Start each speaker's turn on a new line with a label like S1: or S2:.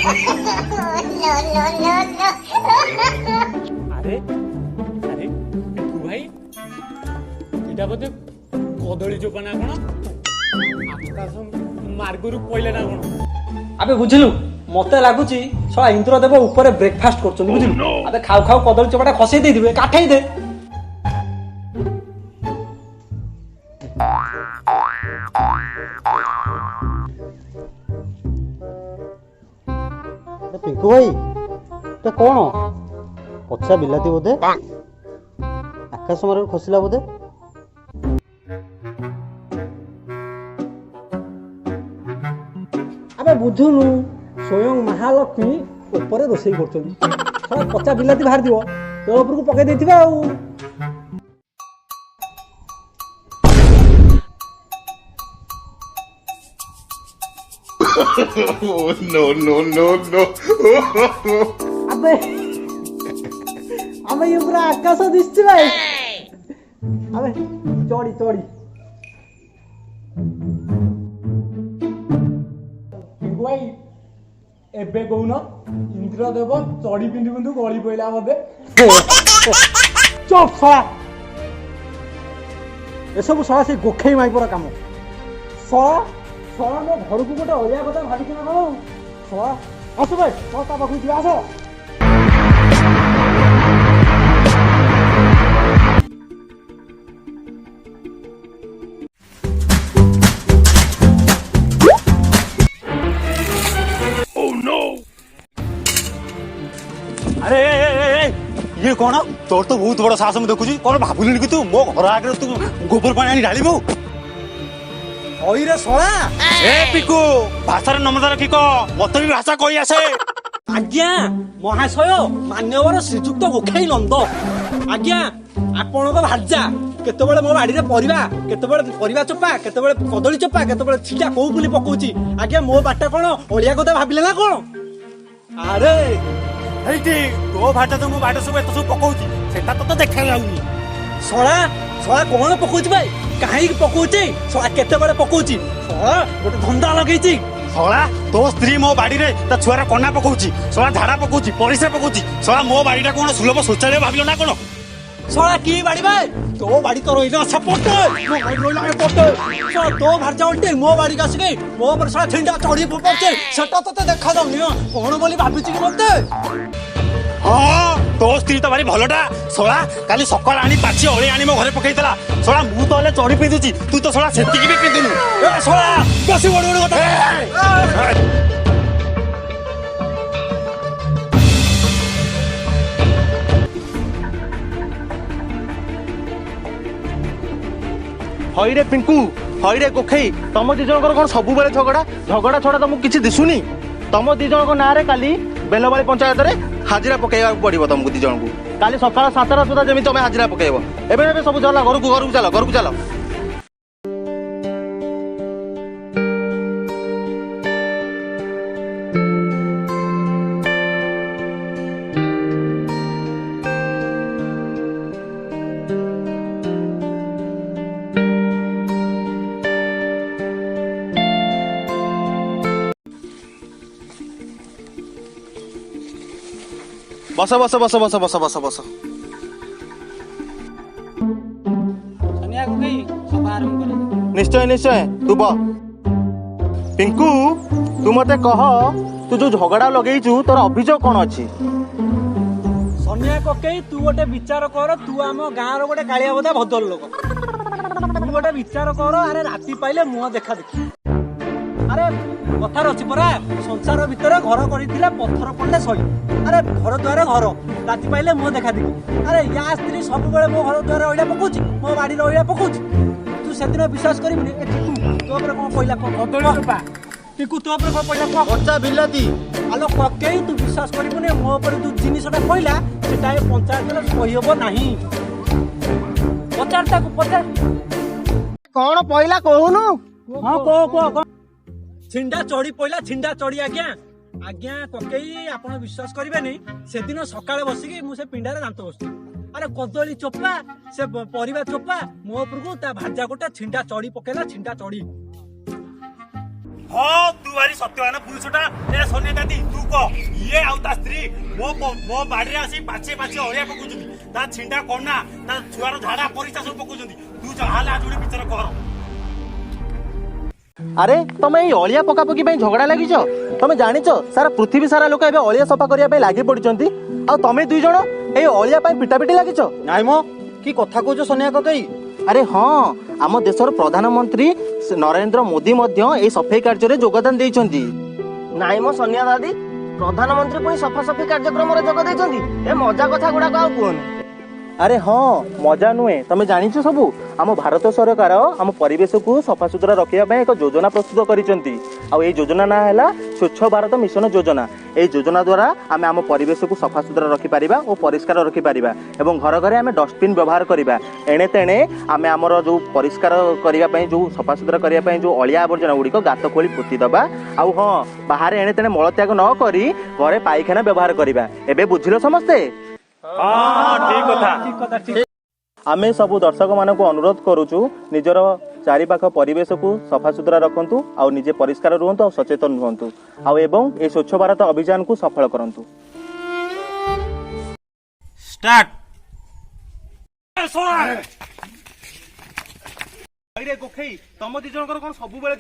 S1: अरे अरे तू भाई एटा बोधे कदली चोपा ना कौन आकाश मार्गरू पइले ना कौन
S2: अबे बुझिलु मते लागुची सला इंद्रदेव ऊपर ब्रेकफास्ट करछन बुझिलु अबे खाऊ खाऊ कदली चोपाटा खसै दे दिबे काठै दे
S3: पिंकू भाई तो कौन पचा बिलाती बोधे आकाश मार्ग खसला बोधे
S2: अबे बुझुनु स्वयं महालक्ष्मी ऊपर रोसई करछन सला पचा बिलाती बाहर दिबो तो ऊपर को पके देथिबे आ
S4: Oh, no.
S2: अबे अबे ये पूरा आकाश दिसछि भाई अबे चोड़ी चोड़ी भाई एबे कहून इंद्रदेव चढ़ी पिंधि पिंधु गली पइला मते चुप सला एसबु सला से गोखई माई पर काम सला सला मो घर को गोटे अलिया कथा भाबि किना कहो सला आसो भाई सला ता पाखु जिया आसो
S5: अरे ये कौन तोर तो बहुत बड़ा साहस में देखुची कौन भाबुली कि तू मो घर आगे तू गोबर पानी आनी ढालिबू
S2: ओई रे सला
S5: ए पिकू भाषार नम्रता की कह मत भी भाषा कही आसे
S2: आज्ञा महाशय मान्यवर श्रीजुक्त गोखई नंद आज्ञा आपण भाजा केतबेले मो बाड़ी रे परिबा केतबेले परिबा चोपा केतबेले कदली चोपा केतबेले छिटा कोउ बुली पकोची आज्ञा मो बाटा कोन ओलिया कथा भाबिले ना कोन अरे
S5: एइटी तो भाटा तो मो बाटा सब एत सब पकोची सेटा तो देखा जाउनी
S2: सळा सळा कोन पकोची भाई काहे पकोची सळा केतबेले पकोची सळा गोटे धंदा लगेची
S5: सला तो स्त्री मो बाड़ी रे ता छुआरा कन्ना पकोची सला झाड़ा पकोची परिसा पकोची सला मो बाड़ीटा कोन सुलभ शौचालय भाबिलो ना कोन
S2: सळा की बाड़ी भाई तो बाड़ी तो रोइना सपोर्ट मो बाड़ी रोइना सपोर्ट सळा तो भारजा उल्टे मो बाड़ी कास गई मो पर सळा ठंडा चढ़ी पड़छे सेटा तो देखा जाउनी कोन बोली भाबिची कि मते
S5: हां तो स्त्री तो भारी भलोटा सला काली सकाळ आनी पाछि ओळी आनी मो घरे पकेइतला सला मु तो ले चढ़ी पिदुची तू तो सला सेति की भी पिदुनु ए सला बसी बड़ बड़ কথা
S6: हईरे पिंकू हईरे गोखई तुम दी जन कौन सब झगड़ा झगड़ा छड़ा तुमको किसी दिशुनी तुम दी जन ना काली बेलबाड़ी पंचायत रे हाजिरा पकड़ा पड़ो तुमको दी जन को काली सकाल 7टा सुधा जमी तुम हाजिरा पकेब एवं सब चल घर को चल बस बस बस बस बस बस बस
S2: सनिया को गई सब आरंभ करे
S6: निश्चय निश्चय तू बा पिंकू तू मते कह तू जो झगड़ा लगेइचु तोर अभियोग कोन अछि
S2: सनिया कोकई तू गोटे विचार कर तू आम गाँव रो गोटे कालिया बोधा भद्र लोक तू गोटे विचार कर अरे राति पाइले मुह देखा देखी अरे कथार अच्छी परा संसार भितर घर कर पत्थर पड़े सही अरे घर द्वार घर राति पाइले मुह देखा देखी अरे या स्त्री सब मो घर द्वार अइला पकाउची मो बाड़ी अइला पकाउची तू सेदिन विश्वास करिबनी ए टिकू तो पर कोन पहिला कदली चोपा टिकू तो पर कोन पहिला
S6: बच्चा बिलाती
S2: आलो ककेई तू विश्वास करिबनी मो पर तू जिनिसटा पहिला सेटा पंचायत रे कहि हबो नाही पचारटा को पचार
S6: कौन पहिला कहूनु
S2: हां को छिंडा चढ़ी पइला छिंडा चढ़ी आज्ञा आज्ञा ककेई आपण विश्वास करिबे नै से दिन सकाळे बसिकी मु से पिंडारे दांत बसती अरे कदली चोपा से परिबा चोपा मो ऊपर को ता भाजा गोटा छिंडा चढ़ी पकेला छिंडा चढ़ी
S5: ହଁ ତୁ ଭାରି ସତ୍ୟବାନ ପୁରୁଷଟା ଏ ସୋନିଆ ଦାଦି ତୁ କହ ଇଏ ଆଉ ତା ସ୍ତ୍ରୀ ମୋ ବାଡିରେ ଆସି ପାଛେ ଅଳିଆ ପକଉଛନ୍ତି ତା ଛିଣ୍ଡା କନା ତା ଛୁଆର ଝାଡା ପରିଚା ସବୁ ପକଉଛନ୍ତି ତୁ ଯାହାହେଲେ ଆଜି ଗୋଟେ ବିଚାର କର।
S6: ଆରେ ତମେ ଏଇ ଅଳିଆ ପକାପକି ପାଇଁ ଝଗଡା ଲାଗିଛ? ତମେ ଜାଣିଛ ସାରା ପୃଥିବୀ ସାରା ଲୋକ ଏବେ ଅଳିଆ ସଫା କରିବା ପାଇଁ ଲାଗି ପଡିଛନ୍ତି ଆଉ ତମେ ଦୁଇ ଜଣ ଏଇ ଅଳିଆ ପାଇଁ ପିଟାପିଟି ଲାଗିଛ?
S3: ନାଇଁ ମ କି କଥା କହୁଛ ସନିଆ କକେଇ?
S6: ଆରେ ହଁ ଆମ ଦେଶର ପ୍ରଧାନମନ୍ତ୍ରୀ ନରେନ୍ଦ୍ର ମୋଦି ମଧ୍ୟ ଏଇ ସଫେଇ କାର୍ଯ୍ୟରେ ଯୋଗଦାନ ଦେଇଛନ୍ତି।
S7: ନାଇଁ ମୋ ସନିଆ ଦାଦି, ପ୍ରଧାନମନ୍ତ୍ରୀ ପୁଣି ସଫାସଫି କାର୍ଯ୍ୟକ୍ରମରେ ଯୋଗ ଦେଇଛନ୍ତି? ଏ ମଜା କଥା ଗୁଡାକ ଆଉ କୁହନି।
S6: ଆରେ ହଁ ମଜା ନୁହେଁ, ତମେ ଜାଣିଛ ସବୁ ଆମ ଭାରତ ସରକାର ଆମ ପରିବେଶକୁ ସଫାସୁତୁରା ରଖିବା ପାଇଁ ଏକ ଯୋଜନା ପ୍ରସ୍ତୁତ କରିଛନ୍ତି। ଆଉ ଏଇ ଯୋଜନା ନାଁ ହେଲା ସ୍ୱଚ୍ଛ ଭାରତ ମିଶନ ଯୋଜନା। ଏଇ ଯୋଜନା ଦ୍ୱାରା ଆମେ ଆମ ପରିବେଶକୁ ସଫାସୁତୁରା ରଖିପାରିବା ଓ ପରିଷ୍କାର ରଖିପାରିବା ଏବଂ ଘର ଘରେ ଆମେ ଡଷ୍ଟବିନ୍ ବ୍ୟବହାର କରିବା। ଏଣେ ତେଣେ ଆମେ ଆମର ଯେଉଁ ପରିଷ୍କାର କରିବା ପାଇଁ ଯେଉଁ ସଫାସୁତୁରା କରିବା ପାଇଁ ଯେଉଁ ଅଳିଆ ଆବର୍ଜନା ଗୁଡ଼ିକ ଗାତ ଖୋଳି ପୋତିଦେବା। ଆଉ ହଁ ବାହାରେ ଏଣେ ତେଣେ ମଳତ୍ୟାଗ ନ କରି ଘରେ ପାଇଖାନା ବ୍ୟବହାର କରିବା। ଏବେ ବୁଝିଲ ସମସ୍ତେ?
S5: ହଁ ଠିକ କଥା।
S6: ଆମେ ସବୁ ଦର୍ଶକମାନଙ୍କୁ ଅନୁରୋଧ କରୁଛୁ ନିଜର ଚାରିପାଖ ପରିବେଶକୁ ସଫାସୁତୁରା ରଖନ୍ତୁ ଆଉ ନିଜେ ପରିଷ୍କାର ରୁହନ୍ତୁ ଆଉ ସଚେତନ ରୁହନ୍ତୁ ଆଉ ଏବଂ এই ସ୍ୱଚ୍ଛ ଭାରତ ଅଭିଯାନକୁ ସଫଳ କରନ୍ତୁ।
S5: ଷ୍ଟାର୍ଟ। ଗୋଖେଇ ତମ ଦି ଜଣଙ୍କର କଣ ସବୁବେଳେ